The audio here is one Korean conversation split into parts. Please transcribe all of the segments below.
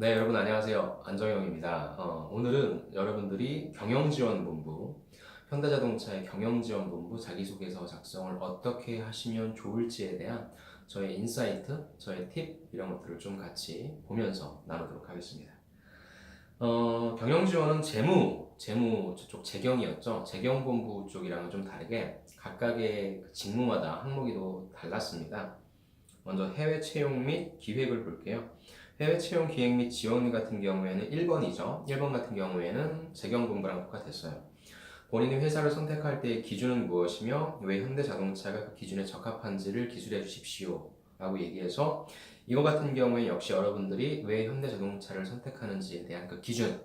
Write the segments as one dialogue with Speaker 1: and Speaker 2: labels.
Speaker 1: 네, 여러분 안녕하세요. 안정영입니다. 오늘은 여러분들이 경영지원본부, 현대자동차의 경영지원본부 자기소개서 작성을 어떻게 하시면 좋을지에 대한 저의 인사이트, 저의 팁 이런 것들을 좀 같이 보면서 나누도록 하겠습니다. 경영지원은 재무 쪽 재경이었죠. 재경본부 쪽이랑은 좀 다르게 각각의 그 직무마다 항목이 또 달랐습니다. 먼저 해외 채용 및 기획을 볼게요. 해외 채용 기획 및 지원 같은 경우에는 1번이죠. 1번 같은 경우에는 재경본부랑 똑같았어요. 본인이 회사를 선택할 때의 기준은 무엇이며 왜 현대자동차가 그 기준에 적합한지를 기술해 주십시오 라고 얘기해서 이거 같은 경우에 역시 여러분들이 왜 현대자동차를 선택하는지에 대한 그 기준,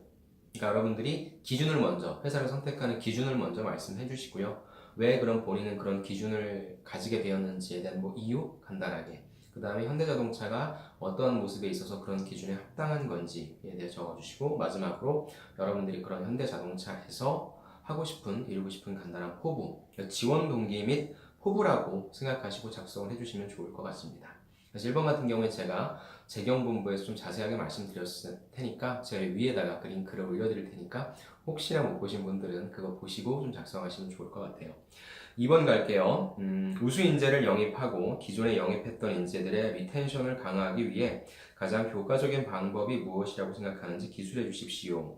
Speaker 1: 그러니까 여러분들이 기준을 먼저, 회사를 선택하는 기준을 먼저 말씀해 주시고요. 왜 그럼 본인은 그런 기준을 가지게 되었는지에 대한 뭐 이유 간단하게, 그 다음에 현대자동차가 어떤 모습에 있어서 그런 기준에 합당한 건지에 대해 적어주시고, 마지막으로 여러분들이 그런 현대자동차에서 하고 싶은, 이루고 싶은 간단한 포부, 지원 동기 및 포부라고 생각하시고 작성을 해주시면 좋을 것 같습니다. 그래서 1번 같은 경우에 제가 재경본부에서 좀 자세하게 말씀드렸을 테니까 제가 위에다가 그 링크를 올려드릴 테니까 혹시나 못 보신 분들은 그거 보시고 좀 작성하시면 좋을 것 같아요. 2번 갈게요. 우수 인재를 영입하고 기존에 영입했던 인재들의 리텐션을 강화하기 위해 가장 효과적인 방법이 무엇이라고 생각하는지 기술해 주십시오.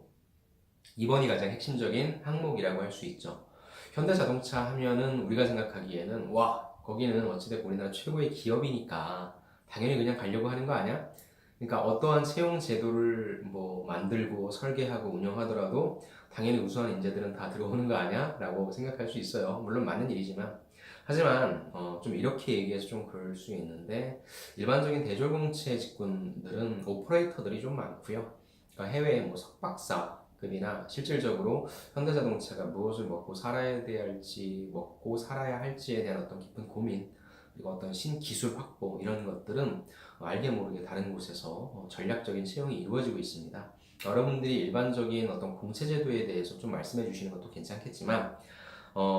Speaker 1: 2번이 가장 핵심적인 항목이라고 할 수 있죠. 현대자동차 하면은 우리가 생각하기에는 와, 거기는 어찌됐건 우리나라 최고의 기업이니까 당연히 그냥 가려고 하는 거 아니야? 그러니까 어떠한 채용 제도를 뭐 만들고 설계하고 운영하더라도 당연히 우수한 인재들은 다 들어오는 거 아니야? 라고 생각할 수 있어요. 물론 맞는 일이지만. 하지만 좀 이렇게 얘기해서 좀 그럴 수 있는데 일반적인 대졸공채 직군들은 오퍼레이터들이 좀 많고요. 그러니까 해외에 뭐 석박사급이나 실질적으로 현대자동차가 무엇을 먹고 살아야 할지, 먹고 살아야 할지에 대한 어떤 깊은 고민, 그리고 어떤 신기술 확보 이런 것들은 알게 모르게 다른 곳에서 전략적인 채용이 이루어지고 있습니다. 여러분들이 일반적인 어떤 공채제도에 대해서 좀 말씀해 주시는 것도 괜찮겠지만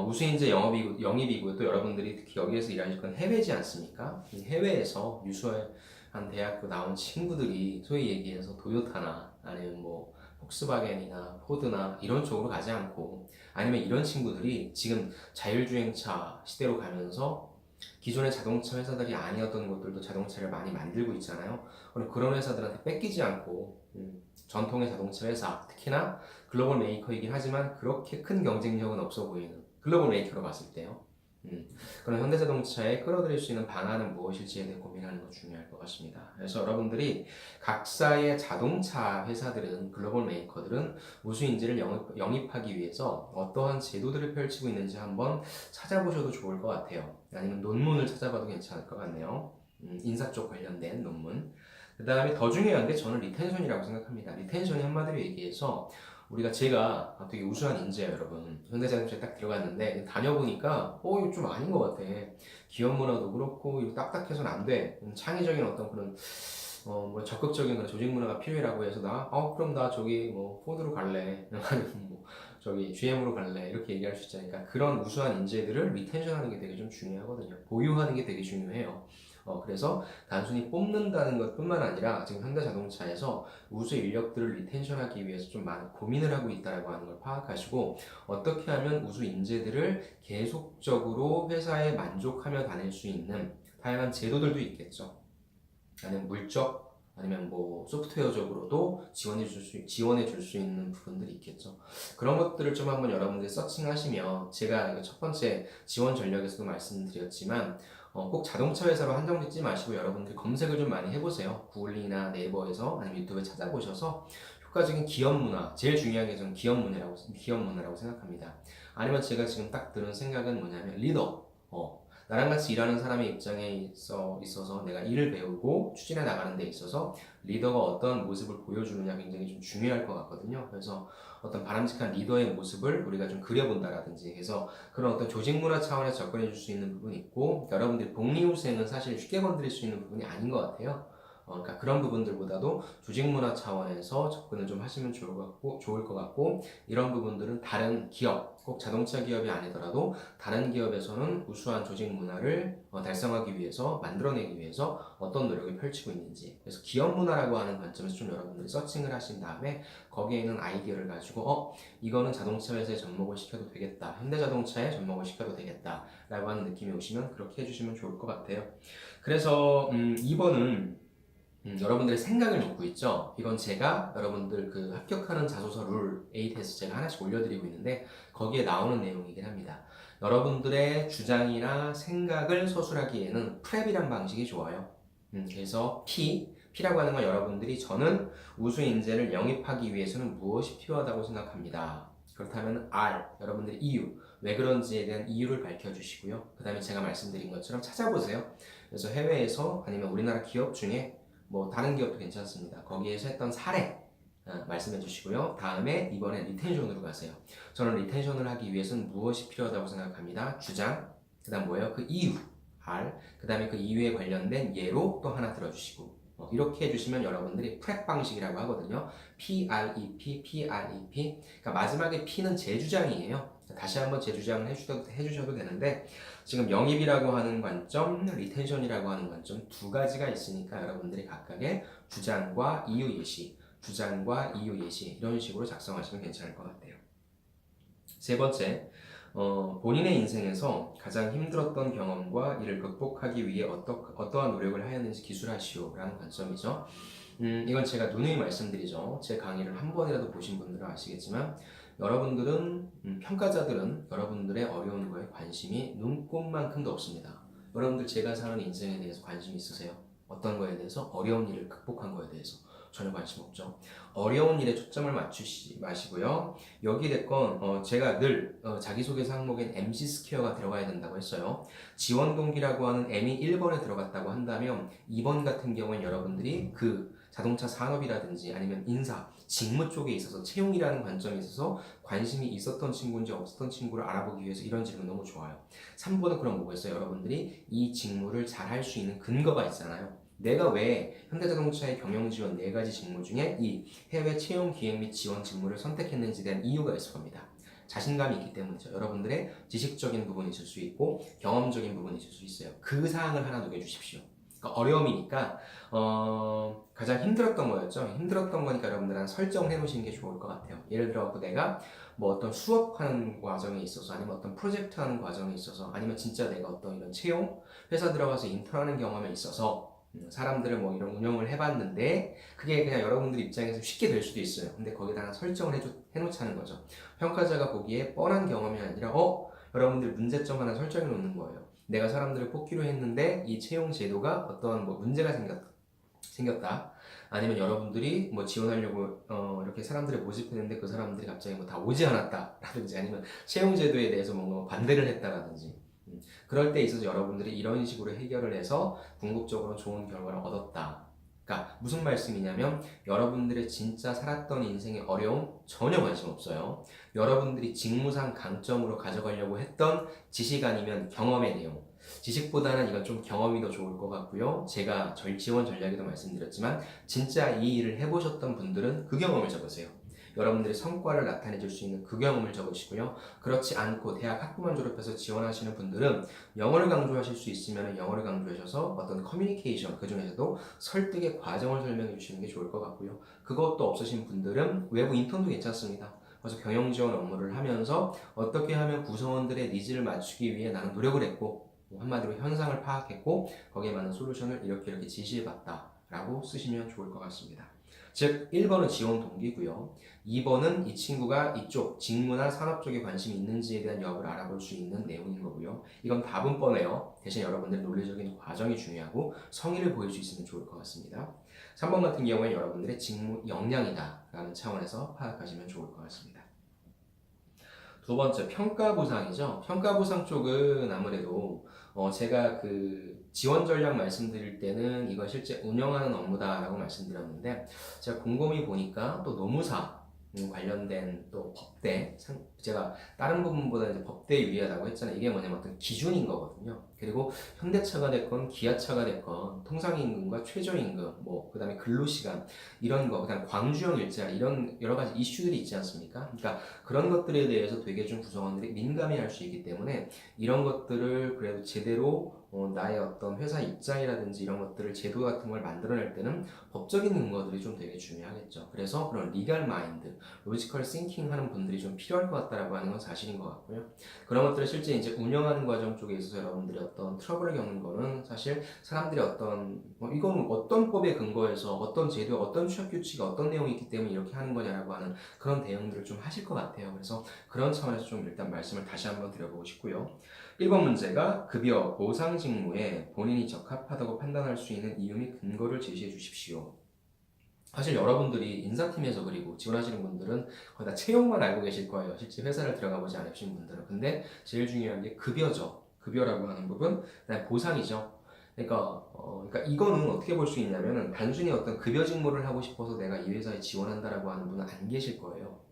Speaker 1: 우수인재 영입이고 또 여러분들이 특히 여기에서 일하실 건 해외지 않습니까? 이 해외에서 유수한 대학교 나온 친구들이 소위 얘기해서 도요타나 아니면 뭐 폭스바겐이나 포드나 이런 쪽으로 가지 않고 아니면 이런 친구들이 지금 자율주행차 시대로 가면서 기존의 자동차 회사들이 아니었던 곳들도 자동차를 많이 만들고 있잖아요. 그런 회사들한테 뺏기지 않고 전통의 자동차 회사, 특히나 글로벌 메이커이긴 하지만 그렇게 큰 경쟁력은 없어 보이는 글로벌 메이커로 봤을 때요. 그런 현대자동차에 끌어들일 수 있는 방안은 무엇일지에 대해 고민하는 거 중요할 것 같습니다. 그래서 여러분들이 각사의 자동차 회사들은 글로벌 메이커들은 우수 인재를 영입하기 위해서 어떠한 제도들을 펼치고 있는지 한번 찾아보셔도 좋을 것 같아요. 아니면 논문을 찾아봐도 괜찮을 것 같네요. 인사 쪽 관련된 논문. 그 다음에 더 중요한 게 저는 리텐션이라고 생각합니다. 리텐션이 한마디로 얘기해서 제가 되게 우수한 인재예요, 여러분. 현대자동차에 딱 들어갔는데 다녀보니까 이거 좀 아닌 것 같아. 기업 문화도 그렇고 이거 딱딱해서는 안 돼. 창의적인 어떤 그런 뭐 적극적인 그런 조직 문화가 필요해라고 해서 그럼 나 저기 뭐 포드로 갈래. 아니면 뭐 저기 GM으로 갈래. 이렇게 얘기할 수 있잖아요. 그러니까 그런 우수한 인재들을 리텐션하는 게 되게 좀 중요하거든요. 보유하는 게 되게 중요해요. 그래서 단순히 뽑는다는 것 뿐만 아니라 지금 현대자동차에서 우수 인력들을 리텐션하기 위해서 좀 많은 고민을 하고 있다고 하는 걸 파악하시고 어떻게 하면 우수 인재들을 계속적으로 회사에 만족하며 다닐 수 있는 다양한 제도들도 있겠죠. 아니면 물적 아니면 뭐 소프트웨어적으로도 지원해 줄 수 있는 부분들이 있겠죠. 그런 것들을 좀 한번 여러분들이 서칭하시면 제가 첫 번째 지원 전략에서도 말씀드렸지만 꼭 자동차 회사로 한정 짓지 마시고 여러분들이 검색을 좀 많이 해보세요. 구글이나 네이버에서 아니면 유튜브에 찾아보셔서 효과적인 기업 문화, 제일 중요한 게 저는 기업 문화라고 생각합니다. 아니면 제가 지금 딱 드는 생각은 뭐냐면 리더. 나랑 같이 일하는 사람의 입장에 있어서 내가 일을 배우고 추진해 나가는 데 있어서 리더가 어떤 모습을 보여주느냐 굉장히 좀 중요할 것 같거든요. 그래서 어떤 바람직한 리더의 모습을 우리가 좀 그려본다라든지 해서 그런 어떤 조직 문화 차원에서 접근해 줄 수 있는 부분이 있고 여러분들이 복리후생은 사실 쉽게 건드릴 수 있는 부분이 아닌 것 같아요. 그러니까 그런 부분들보다도 조직 문화 차원에서 접근을 좀 하시면 좋을 것 같고, 이런 부분들은 다른 기업, 꼭 자동차 기업이 아니더라도 다른 기업에서는 우수한 조직 문화를 달성하기 위해서, 만들어내기 위해서 어떤 노력을 펼치고 있는지, 그래서 기업 문화라고 하는 관점에서 좀 여러분들이 서칭을 하신 다음에 거기에 있는 아이디어를 가지고 이거는 자동차 회사에 접목을 시켜도 되겠다, 현대자동차에 접목을 시켜도 되겠다 라고 하는 느낌이 오시면 그렇게 해주시면 좋을 것 같아요. 그래서 2번은 여러분들의 생각을 묻고 있죠. 이건 제가 여러분들 그 합격하는 자소서 룰 8에서 제가 하나씩 올려드리고 있는데 거기에 나오는 내용이긴 합니다. 여러분들의 주장이나 생각을 서술하기에는 프랩이란 방식이 좋아요. 그래서 P라고 하는 건 여러분들이 저는 우수 인재를 영입하기 위해서는 무엇이 필요하다고 생각합니다. 그렇다면 R, 여러분들의 이유, 왜 그런지에 대한 이유를 밝혀주시고요. 그 다음에 제가 말씀드린 것처럼 찾아보세요. 그래서 해외에서 아니면 우리나라 기업 중에 뭐 다른 기업도 괜찮습니다. 거기에서 했던 사례 말씀해 주시고요. 다음에 이번에 리텐션으로 가세요. 저는 리텐션을 하기 위해서는 무엇이 필요하다고 생각합니다. 주장, 그 다음 뭐예요? 그 이유, R, 그 다음에 그 이유에 관련된 예로 또 하나 들어주시고 이렇게 해주시면 여러분들이 프랩 방식이라고 하거든요. PREP, PREP. 그러니까 마지막에 P는 제 주장이에요. 다시 한번 제 주장을 해주셔도 되는데 지금 영입이라고 하는 관점, 리텐션이라고 하는 관점 두 가지가 있으니까 여러분들이 각각의 주장과 이유 예시, 주장과 이유 예시 이런 식으로 작성하시면 괜찮을 것 같아요. 세 번째, 본인의 인생에서 가장 힘들었던 경험과 이를 극복하기 위해 어떠한 노력을 하였는지 기술하시오 라는 관점이죠. 이건 제가 누누이 말씀드리죠. 제 강의를 한 번이라도 보신 분들은 아시겠지만 여러분들은 평가자들은 여러분들의 어려운 거에 관심이 눈꼽만큼도 없습니다. 여러분들 제가 사는 인생에 대해서 관심 있으세요? 어떤 거에 대해서? 어려운 일을 극복한 거에 대해서 전혀 관심 없죠. 어려운 일에 초점을 맞추지 마시고요. 여기 됐건 제가 늘 자기소개서 항목엔 MC 스퀘어가 들어가야 된다고 했어요. 지원 동기라고 하는 M이 1번에 들어갔다고 한다면 2번 같은 경우는 여러분들이 그 자동차 산업이라든지 아니면 인사, 직무 쪽에 있어서 채용이라는 관점에 있어서 관심이 있었던 친구인지 없었던 친구를 알아보기 위해서 이런 질문 너무 좋아요. 3번은 그럼 뭐겠어요? 여러분들이 이 직무를 잘 할 수 있는 근거가 있잖아요. 내가 왜 현대자동차의 경영지원 4가지 직무 중에 이 해외 채용 기획 및 지원 직무를 선택했는지에 대한 이유가 있을 겁니다. 자신감이 있기 때문이죠. 여러분들의 지식적인 부분이 있을 수 있고 경험적인 부분이 있을 수 있어요. 그 사항을 하나 녹여주십시오. 그러니까 어려움이니까 가장 힘들었던 거였죠. 힘들었던 거니까 여러분들 한 설정을 해놓으시는 게 좋을 것 같아요. 예를 들어 내가 뭐 어떤 수업하는 과정에 있어서 아니면 어떤 프로젝트 하는 과정에 있어서 아니면 진짜 내가 어떤 이런 채용 회사 들어가서 인턴하는 경험에 있어서 사람들을 뭐 이런 운영을 해봤는데 그게 그냥 여러분들 입장에서 쉽게 될 수도 있어요. 근데 거기다가 설정을 해놓자는 거죠. 평가자가 보기에 뻔한 경험이 아니라 여러분들 문제점 하나 설정해 놓는 거예요. 내가 사람들을 뽑기로 했는데 이 채용 제도가 어떤 뭐 문제가 생겼다. 아니면 여러분들이 뭐 지원하려고 이렇게 사람들을 모집했는데 그 사람들이 갑자기 뭐 다 오지 않았다 라든지 아니면 채용 제도에 대해서 뭔가 반대를 했다라든지 그럴 때 있어서 여러분들이 이런 식으로 해결을 해서 궁극적으로 좋은 결과를 얻었다. 그러니까 무슨 말씀이냐면 여러분들의 진짜 살았던 인생의 어려움 전혀 관심 없어요. 여러분들이 직무상 강점으로 가져가려고 했던 지식 아니면 경험의 내용, 지식보다는 이건 좀 경험이 더 좋을 것 같고요. 제가 지원 전략에도 말씀드렸지만 진짜 이 일을 해보셨던 분들은 그 경험을 적으세요. 여러분들의 성과를 나타내 줄 수 있는 그 경험을 적으시고요. 그렇지 않고 대학 학부만 졸업해서 지원하시는 분들은 영어를 강조하실 수 있으면 영어를 강조하셔서 어떤 커뮤니케이션, 그 중에서도 설득의 과정을 설명해 주시는 게 좋을 것 같고요. 그것도 없으신 분들은 외부 인턴도 괜찮습니다. 그래서 경영 지원 업무를 하면서 어떻게 하면 구성원들의 니즈를 맞추기 위해 나는 노력을 했고 한마디로 현상을 파악했고 거기에 맞는 솔루션을 이렇게 지시해봤다 라고 쓰시면 좋을 것 같습니다. 즉 1번은 지원 동기고요. 2번은 이 친구가 이쪽 직무나 산업 쪽에 관심이 있는지에 대한 여부를 알아볼 수 있는 내용인 거고요. 이건 답은 뻔해요. 대신 여러분들 논리적인 과정이 중요하고 성의를 보일 수 있으면 좋을 것 같습니다. 3번 같은 경우에 여러분들의 직무 역량이다 라는 차원에서 파악하시면 좋을 것 같습니다. 두 번째, 평가보상이죠. 평가보상 쪽은 아무래도 제가 그 지원 전략 말씀드릴 때는 이건 실제 운영하는 업무다라고 말씀드렸는데 제가 곰곰이 보니까 또 노무사 관련된 또 법대, 제가 다른 부분보다 이제 법대에 유리하다고 했잖아요. 이게 뭐냐면 어떤 기준인 거거든요. 그리고 현대차가 됐건 기아차가 됐건 통상임금과 최저임금, 뭐 그다음에 근로시간 이런 거, 그다음 광주형 일자리 이런 여러 가지 이슈들이 있지 않습니까? 그러니까 그런 것들에 대해서 되게 좀 구성원들이 민감해할 수 있기 때문에 이런 것들을 그래도 제대로 나의 어떤 회사 입장이라든지 이런 것들을 제도 같은 걸 만들어낼 때는 법적인 근거들이 좀 되게 중요하겠죠. 그래서 그런 리갈 마인드, 로지컬 싱킹 하는 분들이 좀 필요할 것 같다라고 하는 건 사실인 것 같고요. 그런 것들을 실제 이제 운영하는 과정 쪽에 있어서 여러분들이 어떤 트러블을 겪는 거는 사실 사람들이 어떤 이건 어떤 법에 근거해서 어떤 제도에 어떤 취업 규칙이 어떤 내용이 있기 때문에 이렇게 하는 거냐라고 하는 그런 대응들을 좀 하실 것 같아요. 그래서 그런 차원에서 좀 일단 말씀을 다시 한번 드려보고 싶고요. 1번 문제가 급여, 보상 직무에 본인이 적합하다고 판단할 수 있는 이유 및 근거를 제시해 주십시오. 사실 여러분들이 인사팀에서 그리고 지원하시는 분들은 거의 다 채용만 알고 계실 거예요. 실제 회사를 들어가 보지 않으신 분들은. 근데 제일 중요한 게 급여죠. 급여라고 하는 부분, 그다음에 보상이죠. 그러니까 이거는 어떻게 볼 수 있냐면은 단순히 어떤 급여 직무를 하고 싶어서 내가 이 회사에 지원한다라고 하는 분은 안 계실 거예요.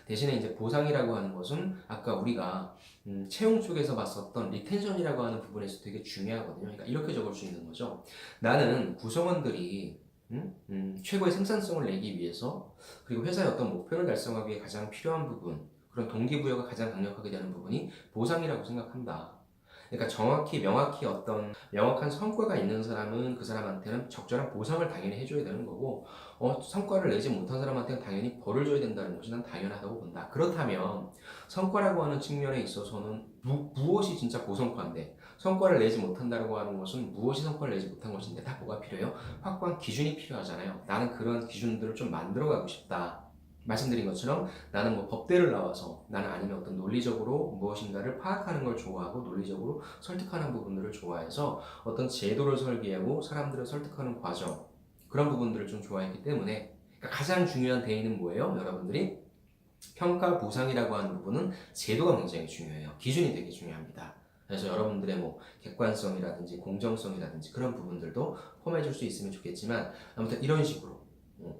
Speaker 1: 대신에 이제 보상이라고 하는 것은 아까 우리가 채용 쪽에서 봤었던 리텐션이라고 하는 부분에서 되게 중요하거든요. 그러니까 이렇게 적을 수 있는 거죠. 나는 구성원들이 최고의 생산성을 내기 위해서 그리고 회사의 어떤 목표를 달성하기 위해 가장 필요한 부분 그런 동기부여가 가장 강력하게 되는 부분이 보상이라고 생각한다. 그러니까 정확히 명확히 어떤 명확한 성과가 있는 사람은 그 사람한테는 적절한 보상을 당연히 해줘야 되는 거고 성과를 내지 못한 사람한테는 당연히 벌을 줘야 된다는 것이 난 당연하다고 본다. 그렇다면 성과라고 하는 측면에 있어서는 무엇이 진짜 고성과인데 성과를 내지 못한다고 하는 것은 무엇이 성과를 내지 못한 것인데 다 뭐가 필요해요? 확고한 기준이 필요하잖아요. 나는 그런 기준들을 좀 만들어가고 싶다. 말씀드린 것처럼 나는 뭐 법대를 나와서 나는 아니면 어떤 논리적으로 무엇인가를 파악하는 걸 좋아하고 논리적으로 설득하는 부분들을 좋아해서 어떤 제도를 설계하고 사람들을 설득하는 과정 그런 부분들을 좀 좋아했기 때문에 그러니까 가장 중요한 대의는 뭐예요? 여러분들이 평가 보상이라고 하는 부분은 제도가 굉장히 중요해요. 기준이 되게 중요합니다. 그래서 여러분들의 뭐 객관성이라든지 공정성이라든지 그런 부분들도 포함해 줄 수 있으면 좋겠지만 아무튼 이런 식으로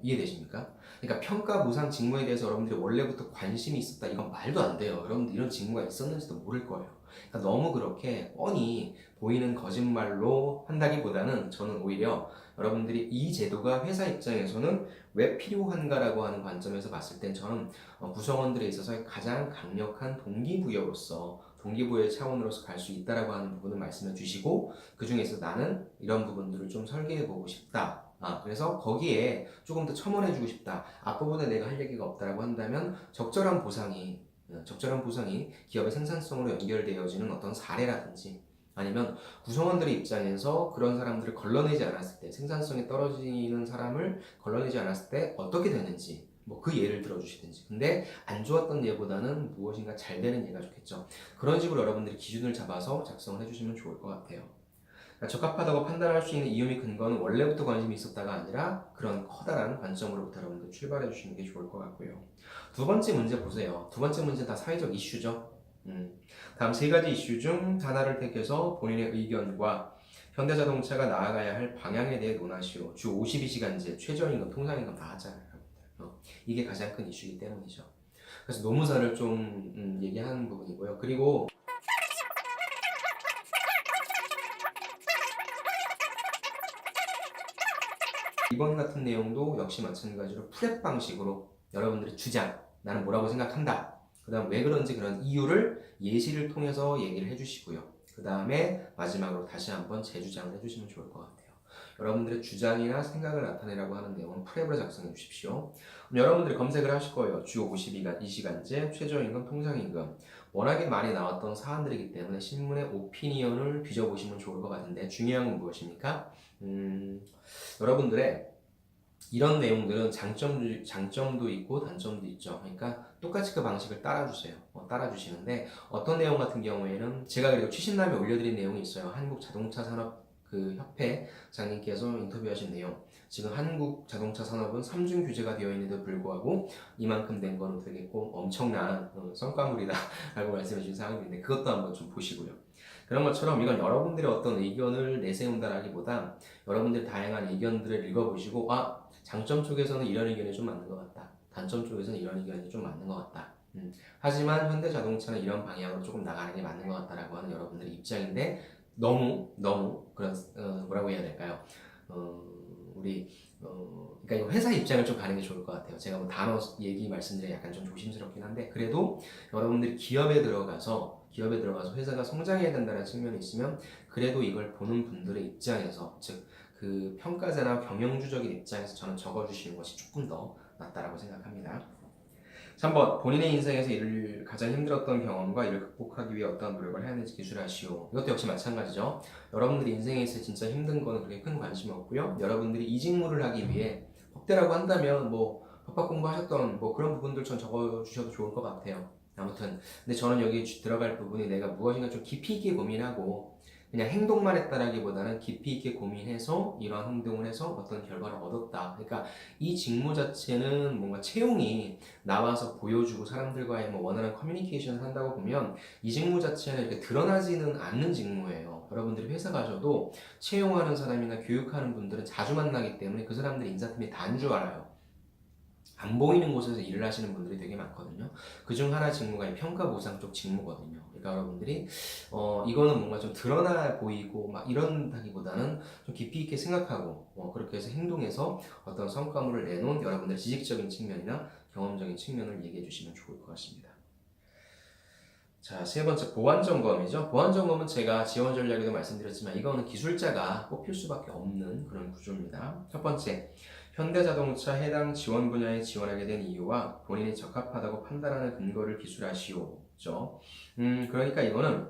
Speaker 1: 이해되십니까? 그러니까 평가 보상 직무에 대해서 여러분들이 원래부터 관심이 있었다 이건 말도 안 돼요. 여러분들 이런 직무가 있었는지도 모를 거예요. 그러니까 너무 그렇게 뻔히 보이는 거짓말로 한다기보다는 저는 오히려 여러분들이 이 제도가 회사 입장에서는 왜 필요한가라고 하는 관점에서 봤을 땐 저는 구성원들에 있어서 가장 강력한 동기부여로서 동기부여의 차원으로서 갈 수 있다라고 하는 부분을 말씀해 주시고 그 중에서 나는 이런 부분들을 좀 설계해 보고 싶다. 그래서 거기에 조금 더 첨언해주고 싶다. 앞부분에 내가 할 얘기가 없다라고 한다면 적절한 보상이 기업의 생산성으로 연결되어지는 어떤 사례라든지 아니면 구성원들의 입장에서 그런 사람들을 걸러내지 않았을 때 생산성이 떨어지는 사람을 걸러내지 않았을 때 어떻게 되는지 뭐 그 예를 들어주시든지 근데 안 좋았던 예보다는 무엇인가 잘 되는 예가 좋겠죠. 그런 식으로 여러분들이 기준을 잡아서 작성을 해주시면 좋을 것 같아요. 적합하다고 판단할 수 있는 이유 및 근거는 원래부터 관심이 있었다가 아니라 그런 커다란 관점으로부터 여러분들 출발해 주시는 게 좋을 것 같고요. 두 번째 문제 보세요. 두 번째 문제 다 사회적 이슈죠. 다음 세 가지 이슈 중 하나를 택해서 본인의 의견과 현대자동차가 나아가야 할 방향에 대해 논하시오. 주 52시간제, 최저임금, 통상임금 다 하잖아요. 이게 가장 큰 이슈이기 때문이죠. 그래서 노무사를 좀 얘기하는 부분이고요. 그리고 이번 같은 내용도 역시 마찬가지로 프렙 방식으로 여러분들의 주장, 나는 뭐라고 생각한다. 그 다음 왜 그런지 그런 이유를 예시를 통해서 얘기를 해주시고요. 그 다음에 마지막으로 다시 한번 재주장을 해주시면 좋을 것 같아요. 여러분들의 주장이나 생각을 나타내라고 하는 내용은 프렙으로 작성해 주십시오. 여러분들이 검색을 하실 거예요. 주 52시간제, 최저임금, 통상임금. 워낙에 많이 나왔던 사안들이기 때문에 신문의 오피니언을 뒤져보시면 좋을 것 같은데 중요한 건 무엇입니까? 여러분들의 이런 내용들은 장점도 있고 단점도 있죠. 그러니까 똑같이 그 방식을 따라주세요. 따라주시는데 어떤 내용 같은 경우에는 제가 그리고 취신남에 올려드린 내용이 있어요. 한국자동차산업 그 협회장님께서 인터뷰하신 내용. 지금 한국 자동차 산업은 3중 규제가 되어 있는데도 불구하고 이만큼 된 거는 되게 꼭 엄청난 성과물이다 라고 말씀해 주신 상황인데 그것도 한번 좀 보시고요. 그런 것처럼 이건 여러분들의 어떤 의견을 내세운다라기보다 여러분들의 다양한 의견들을 읽어보시고 장점 쪽에서는 이런 의견이 좀 맞는 것 같다. 단점 쪽에서는 이런 의견이 좀 맞는 것 같다. 하지만 현대자동차는 이런 방향으로 조금 나가는 게 맞는 것 같다라고 하는 여러분들의 입장인데 너무 그런 뭐라고 해야 될까요? 우리 그러니까 이거 회사 입장을 좀 가는 게 좋을 것 같아요. 제가 뭐 단어 얘기 말씀드리기 약간 좀 조심스럽긴 한데 그래도 여러분들이 기업에 들어가서 회사가 성장해야 된다는 측면이 있으면 그래도 이걸 보는 분들의 입장에서 즉 그 평가자나 경영주적인 입장에서 저는 적어주시는 것이 조금 더 낫다라고 생각합니다. 3번 본인의 인생에서 이를 가장 힘들었던 경험과 이를 극복하기 위해 어떠한 노력을 해야 하는지 기술하시오. 이것도 역시 마찬가지죠. 여러분들이 인생에 있어 진짜 힘든 거는 그렇게 큰 관심 없고요. 여러분들이 이 직무를 하기 위해 법대라고 한다면 뭐 법학 공부하셨던 뭐 그런 부분들 전 적어주셔도 좋을 것 같아요. 아무튼 근데 저는 여기 들어갈 부분이 내가 무엇인가 좀 깊이 있게 고민하고 그냥 행동만 했다라기보다는 깊이 있게 고민해서 이러한 행동을 해서 어떤 결과를 얻었다. 그러니까 이 직무 자체는 뭔가 채용이 나와서 보여주고 사람들과의 뭐 원활한 커뮤니케이션을 한다고 보면 이 직무 자체는 이렇게 드러나지는 않는 직무예요. 여러분들이 회사 가셔도 채용하는 사람이나 교육하는 분들은 자주 만나기 때문에 그 사람들이 인사팀에 다인 줄 알아요. 안 보이는 곳에서 일을 하시는 분들이 되게 많거든요. 그중 하나 직무가 이 평가 보상 쪽 직무거든요. 그러니까 여러분들이 이거는 뭔가 좀 드러나 보이고 막 이런다기보다는 좀 깊이 있게 생각하고 그렇게 해서 행동해서 어떤 성과물을 내놓은 여러분들의 지식적인 측면이나 경험적인 측면을 얘기해 주시면 좋을 것 같습니다. 자, 세 번째 보안 점검이죠. 보안 점검은 제가 지원 전략에도 말씀드렸지만 이거는 기술자가 뽑힐 수밖에 없는 그런 구조입니다. 첫 번째, 현대자동차 해당 지원 분야에 지원하게 된 이유와 본인이 적합하다고 판단하는 근거를 기술하시오죠. 그러니까 이거는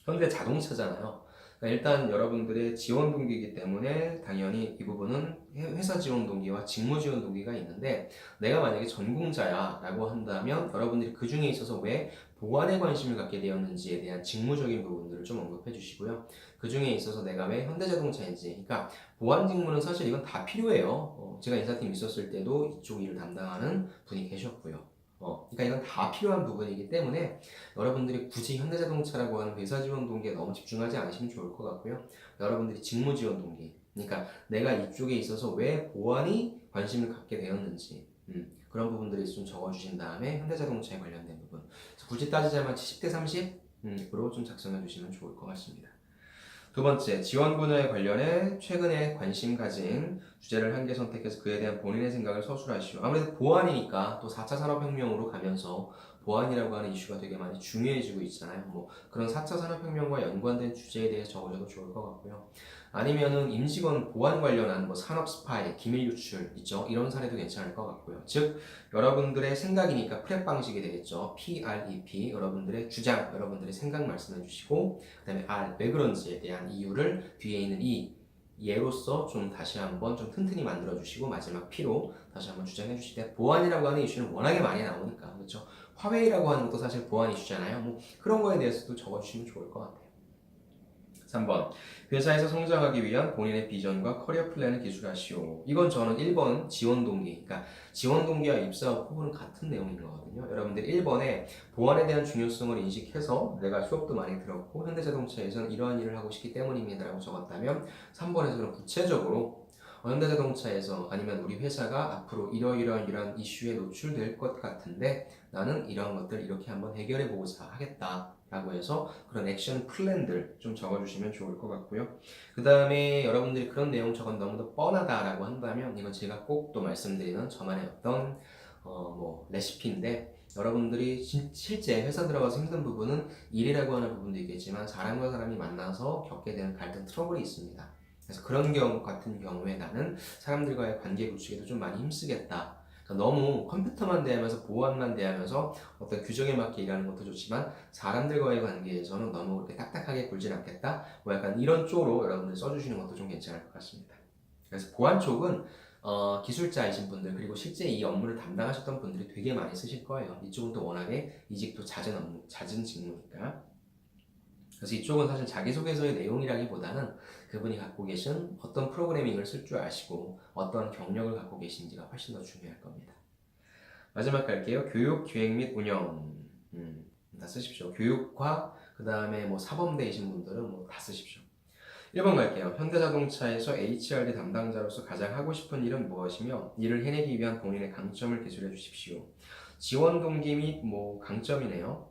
Speaker 1: 현대자동차잖아요. 그러니까 일단 여러분들의 지원 동기이기 때문에 당연히 이 부분은 회사 지원 동기와 직무 지원 동기가 있는데 내가 만약에 전공자야라고 한다면 여러분들이 그 중에 있어서 왜 보안에 관심을 갖게 되었는지에 대한 직무적인 부분들을 좀 언급해 주시고요. 그 중에 있어서 내가 왜 현대자동차인지, 그러니까 보안 직무는 사실 이건 다 필요해요. 제가 인사팀 있었을 때도 이쪽 일을 담당하는 분이 계셨고요. 그러니까 이건 다 필요한 부분이기 때문에 여러분들이 굳이 현대자동차라고 하는 회사 지원 동기에 너무 집중하지 않으시면 좋을 것 같고요. 여러분들이 직무 지원 동기, 그러니까 내가 이쪽에 있어서 왜 보안이 관심을 갖게 되었는지 그런 부분들을 좀 적어주신 다음에 현대자동차에 관련된 부분 굳이 따지자면 70대 30으로 좀 작성해 주시면 좋을 것 같습니다. 두 번째, 지원 분야에 관련해 최근에 관심 가진 주제를 한 개 선택해서 그에 대한 본인의 생각을 서술하시오. 아무래도 보안이니까 또 4차 산업혁명으로 가면서 보안이라고 하는 이슈가 되게 많이 중요해지고 있잖아요. 뭐 그런 4차 산업혁명과 연관된 주제에 대해서 적어줘도 좋을 것 같고요. 아니면은 임직원 보안 관련한 뭐 산업 스파이, 기밀 유출 있죠. 이런 사례도 괜찮을 것 같고요. 즉 여러분들의 생각이니까 프랩 방식이 되겠죠. PREP 여러분들의 주장, 여러분들의 생각 말씀해 주시고 그 다음에 R 왜 그런지에 대한 이유를 뒤에 있는 이 예로서 좀 다시 한번 좀 튼튼히 만들어 주시고 마지막 P로 다시 한번 주장해 주실 때 보안이라고 하는 이슈는 워낙에 많이 나오니까 그렇죠. 화웨이라고 하는 것도 사실 보안 이슈잖아요. 뭐 그런 거에 대해서도 적어주시면 좋을 것 같아요. 3번 회사에서 성장하기 위한 본인의 비전과 커리어 플랜을 기술하시오. 이건 저는 1번 지원 동기, 그러니까 지원 동기와 입사 후보는 같은 내용인 거거든요. 여러분들 1번에 보안에 대한 중요성을 인식해서 내가 수업도 많이 들었고 현대자동차에서는 이러한 일을 하고 싶기 때문입니다 라고 적었다면 3번에서는 구체적으로 현대자동차에서 아니면 우리 회사가 앞으로 이러이러한 이슈에 노출될 것 같은데 나는 이러한 것들 이렇게 한번 해결해 보고자 하겠다 라고 해서 그런 액션 플랜들 좀 적어주시면 좋을 것 같고요. 그 다음에 여러분들이 그런 내용 적은 너무 더 뻔하다라고 한다면 이건 제가 꼭 또 말씀드리는 저만의 어떤 뭐 레시피인데 여러분들이 실제 회사 들어가서 힘든 부분은 일이라고 하는 부분도 있겠지만 사람과 사람이 만나서 겪게 되는 갈등 트러블이 있습니다. 그래서 그런 경우 같은 경우에 나는 사람들과의 관계 구축에도 좀 많이 힘쓰겠다. 그러니까 너무 컴퓨터만 대하면서 보안만 대하면서 어떤 규정에 맞게 일하는 것도 좋지만 사람들과의 관계에서는 너무 그렇게 딱딱하게 굴진 않겠다. 뭐 약간 이런 쪽으로 여러분들 써주시는 것도 좀 괜찮을 것 같습니다. 그래서 보안 쪽은 기술자이신 분들 그리고 실제 이 업무를 담당하셨던 분들이 되게 많이 쓰실 거예요. 이쪽은 또 워낙에 이직도 잦은 직무니까. 그래서 이쪽은 사실 자기소개서의 내용이라기보다는 그분이 갖고 계신 어떤 프로그래밍을 쓸 줄 아시고 어떤 경력을 갖고 계신지가 훨씬 더 중요할 겁니다. 마지막 갈게요. 교육, 기획 및 운영 다 쓰십시오. 교육과 그 다음에 뭐 사범대이신 분들은 뭐 다 쓰십시오. 1번 갈게요. 현대자동차에서 HRD 담당자로서 가장 하고 싶은 일은 무엇이며 이를 해내기 위한 본인의 강점을 기술해 주십시오. 지원 동기 및 강점이네요.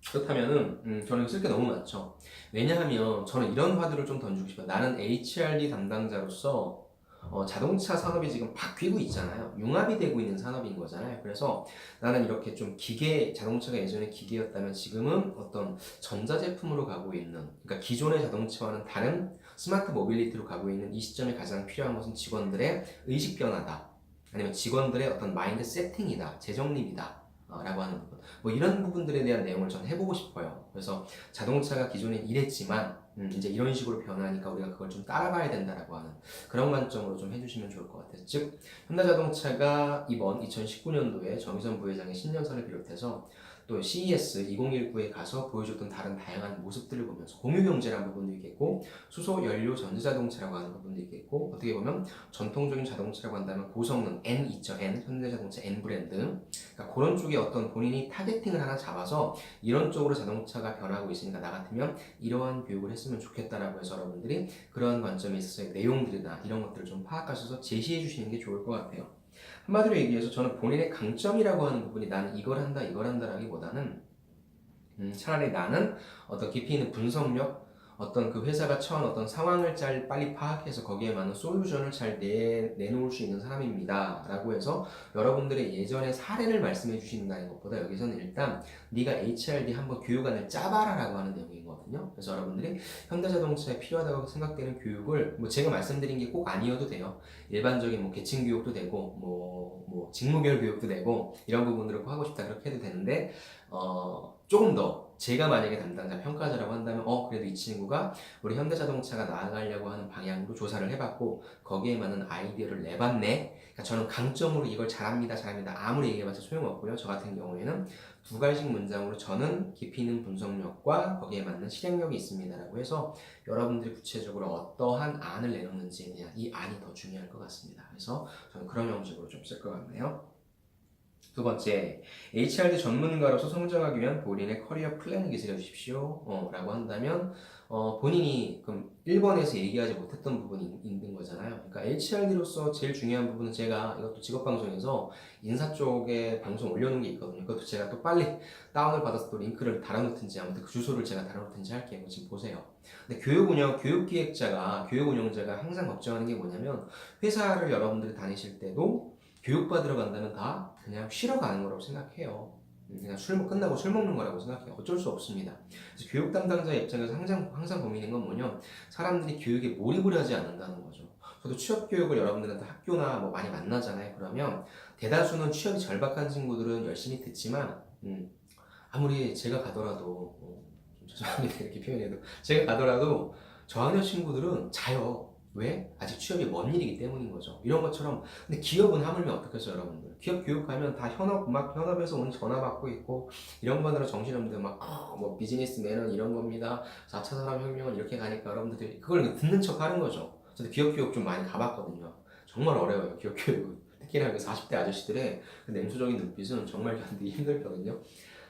Speaker 1: 그렇다면은 저는 쓸 게 너무 많죠. 왜냐하면 저는 이런 화두를 좀 던지고 싶어요. 나는 HRD 담당자로서 자동차 산업이 지금 바뀌고 있잖아요. 융합이 되고 있는 산업인 거잖아요. 그래서 나는 이렇게 좀 자동차가 예전에 기계였다면 지금은 어떤 전자제품으로 가고 있는, 그러니까 기존의 자동차와는 다른 스마트 모빌리티로 가고 있는 이 시점에 가장 필요한 것은 직원들의 의식 변화다. 아니면 직원들의 어떤 마인드 세팅이다. 재정립이다. 라고 하는 부분. 이런 부분들에 대한 내용을 전 해보고 싶어요. 그래서 자동차가 기존엔 이랬지만 이제 이런 식으로 변하니까 우리가 그걸 좀 따라가야 된다라고 하는 그런 관점으로 좀 해주시면 좋을 것 같아요. 즉 현대자동차가 이번 2019년도에 정의선 부회장의 신년사를 비롯해서 또 CES 2019에 가서 보여줬던 다른 다양한 모습들을 보면서 공유경제라는 부분도 있겠고 수소 연료 전자자동차라고 하는 부분도 있겠고 어떻게 보면 전통적인 자동차라고 한다면 고성능 N 있죠. N 현대자동차 N 브랜드, 그러니까 그런 쪽에 어떤 본인이 타겟팅을 하나 잡아서 이런 쪽으로 자동차가 변하고 있으니까 나 같으면 이러한 교육을 했으면 좋겠다라고 해서 여러분들이 그러한 관점에 있어서의 내용들이나 이런 것들을 좀 파악하셔서 제시해 주시는 게 좋을 것 같아요. 한마디로 얘기해서 저는 본인의 강점이라고 하는 부분이 나는 이걸 한다 라기보다는 차라리 나는 어떤 깊이 있는 분석력, 어떤 그 회사가 처한 어떤 상황을 잘 빨리 파악해서 거기에 맞는 솔루션을 잘 내놓을 수 있는 사람입니다 라고 해서 여러분들의 예전의 사례를 말씀해 주신다는 것보다 여기서는 일단 네가 HRD 한번 교육안을 짜봐라 라고 하는 내용이거든요. 그래서 여러분들이 현대자동차에 필요하다고 생각되는 교육을 제가 말씀드린 게 꼭 아니어도 돼요. 일반적인 계층 교육도 되고 직무별 교육도 되고 이런 부분으로 하고 싶다 그렇게 해도 되는데 조금 더 제가 만약에 담당자 평가자라고 한다면 그래도 이 친구가 우리 현대자동차가 나아가려고 하는 방향으로 조사를 해봤고 거기에 맞는 아이디어를 내봤네. 그러니까 저는 강점으로 이걸 잘합니다 아무리 얘기해봤자 소용없고요. 저 같은 경우에는 두 가지 문장으로 저는 깊이 있는 분석력과 거기에 맞는 실행력이 있습니다 라고 해서 여러분들이 구체적으로 어떠한 안을 내놓는지 이 안이 더 중요할 것 같습니다. 그래서 저는 그런 형식으로 좀 쓸 것 같네요. 두 번째, HRD 전문가로서 성장하기 위한 본인의 커리어 플랜을 기술해 주십시오. 라고 한다면, 본인이 그럼 1번에서 얘기하지 못했던 부분이 있는 거잖아요. 그러니까 HRD로서 제일 중요한 부분은 제가 이것도 직업방송에서 인사 쪽에 방송 올려놓은 게 있거든요. 그것도 제가 또 빨리 다운을 받아서 또 링크를 달아놓든지 아무튼 그 주소를 제가 달아놓든지 할게요. 지금 보세요. 근데 교육 운영자가 항상 걱정하는 게 뭐냐면 회사를 여러분들이 다니실 때도 교육받으러 간다면 다 그냥 쉬러 가는 거라고 생각해요. 그냥 끝나고 술 먹는 거라고 생각해요. 어쩔 수 없습니다. 그래서 교육 담당자 입장에서 항상 고민인 건 뭐냐? 사람들이 교육에 몰입을 하지 않는다는 거죠. 저도 취업 교육을 여러분들한테 학교나 많이 만나잖아요. 그러면 대다수는 취업이 절박한 친구들은 열심히 듣지만, 아무리 제가 가더라도, 좀 죄송합니다. 이렇게 표현해도. 제가 가더라도 저학년 친구들은 자요. 왜? 아직 취업이 먼 일이기 때문인 거죠. 이런 것처럼. 근데 기업은 하물며 어떻겠어요, 여러분들? 기업 교육하면 다 현업에서 오늘 전화 받고 있고, 이런 거느라 정신없는데 비즈니스 매너 이런 겁니다. 4차 산업혁명은 이렇게 가니까 여러분들이 그걸 듣는 척 하는 거죠. 저도 기업 교육 좀 많이 가봤거든요. 정말 어려워요, 기업 교육은. 특히나 그 40대 아저씨들의 그 냉소적인 눈빛은 정말 견디기 힘들거든요.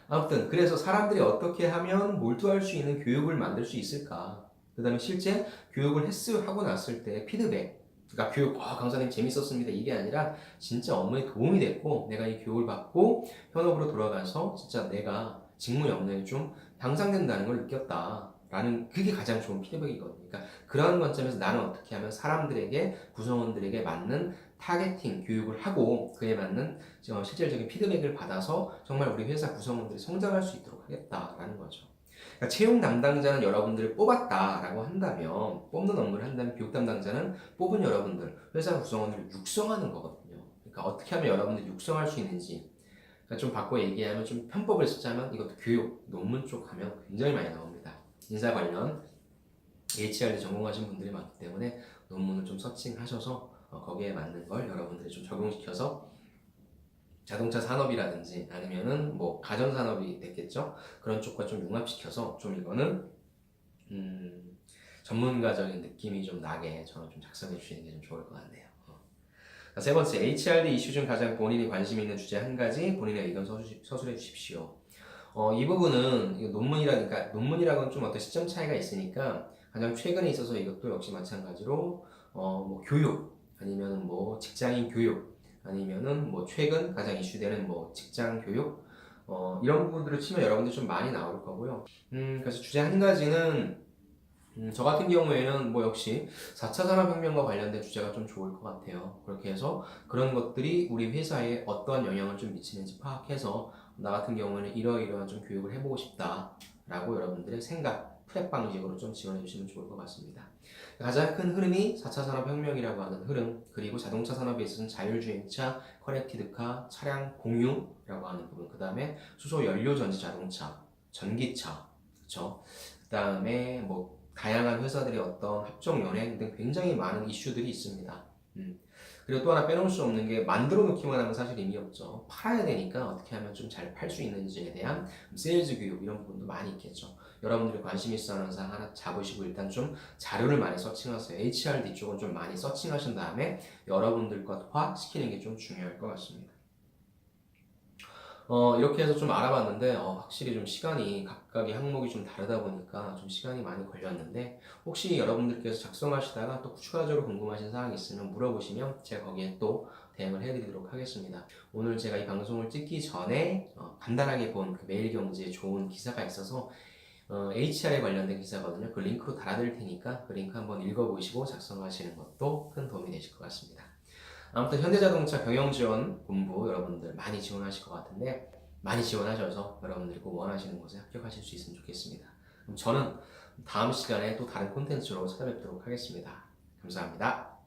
Speaker 1: 아무튼, 그래서 사람들이 어떻게 하면 몰두할 수 있는 교육을 만들 수 있을까? 그 다음에 실제 교육을 하고 났을 때 피드백, 그러니까 교육 강사님 재밌었습니다 이게 아니라 진짜 업무에 도움이 됐고 내가 이 교육을 받고 현업으로 돌아가서 진짜 내가 직무 역량이 좀 향상된다는 걸 느꼈다 라는 그게 가장 좋은 피드백이거든요. 그러니까 그런 관점에서 나는 어떻게 하면 사람들에게 구성원들에게 맞는 타겟팅 교육을 하고 그에 맞는 실질적인 피드백을 받아서 정말 우리 회사 구성원들이 성장할 수 있도록 하겠다라는 거죠. 그러니까 채용 담당자는 여러분들을 뽑았다라고 한다면, 뽑는 업무를 한다면 교육 담당자는 뽑은 여러분들, 회사 구성원들을 육성하는 거거든요. 그러니까 어떻게 하면 여러분들이 육성할 수 있는지, 그러니까 좀 바꿔 얘기하면 좀 편법을 쓰자면 이것도 교육, 논문 쪽 하면 굉장히 많이 나옵니다. 인사 관련 HRD 전공하신 분들이 많기 때문에 논문을 좀 서칭하셔서 거기에 맞는 걸 여러분들이 좀 적용시켜서 자동차 산업이라든지 아니면은 가전산업이 됐겠죠. 그런 쪽과 좀 융합시켜서 좀 이거는 전문가적인 느낌이 좀 나게 저는 좀 작성해 주시는 게 좀 좋을 것 같네요. 세 번째, HRD 이슈 중 가장 본인이 관심 있는 주제 한 가지 본인의 의견 서술해 주십시오. 이 부분은 논문이라고는 좀 어떤 시점 차이가 있으니까 가장 최근에 있어서 이것도 역시 마찬가지로 뭐 교육 아니면은 뭐 직장인 교육 아니면은 뭐 최근 가장 이슈되는 뭐 직장 교육 이런 부분들을 치면 여러분들 좀 많이 나올 거고요. 그래서 주제 한 가지는 저 같은 경우에는 뭐 역시 4차 산업혁명과 관련된 주제가 좀 좋을 것 같아요. 그렇게 해서 그런 것들이 우리 회사에 어떤 영향을 좀 미치는지 파악해서 나 같은 경우에는 이러이러한 좀 교육을 해보고 싶다라고 여러분들의 생각, 프랩 방식으로 좀 지원해 주시면 좋을 것 같습니다. 가장 큰 흐름이 4차 산업혁명이라고 하는 흐름, 그리고 자동차 산업에 있어서는 자율주행차, 커넥티드카, 차량 공유라고 하는 부분, 그 다음에 수소 연료 전지 자동차, 전기차, 그쵸? 그 다음에 뭐 다양한 회사들의 어떤 합종 연행 등 굉장히 많은 이슈들이 있습니다. 그리고 또 하나 빼놓을 수 없는 게 만들어 놓기만 하면 사실 의미 없죠. 팔아야 되니까 어떻게 하면 좀 잘 팔 수 있는지에 대한 세일즈 교육 이런 부분도 많이 있겠죠. 여러분들이 관심 있어 하는 사항 하나 잡으시고 일단 좀 자료를 많이 서칭하세요. HRD 쪽은 좀 많이 서칭하신 다음에 여러분들과 화시키는 게 좀 중요할 것 같습니다. 이렇게 해서 좀 알아봤는데, 확실히 좀 시간이 각각의 항목이 좀 다르다 보니까 좀 시간이 많이 걸렸는데, 혹시 여러분들께서 작성하시다가 또 추가적으로 궁금하신 사항이 있으면 물어보시면 제가 거기에 또 대응을 해드리도록 하겠습니다. 오늘 제가 이 방송을 찍기 전에 간단하게 본 그 매일경제에 좋은 기사가 있어서 HR에 관련된 기사거든요. 그 링크로 달아드릴 테니까 그 링크 한번 읽어보시고 작성하시는 것도 큰 도움이 되실 것 같습니다. 아무튼 현대자동차 경영지원본부 여러분들 많이 지원하실 것 같은데 많이 지원하셔서 여러분들이 꼭 원하시는 곳에 합격하실 수 있으면 좋겠습니다. 그럼 저는 다음 시간에 또 다른 콘텐츠로 찾아뵙도록 하겠습니다. 감사합니다.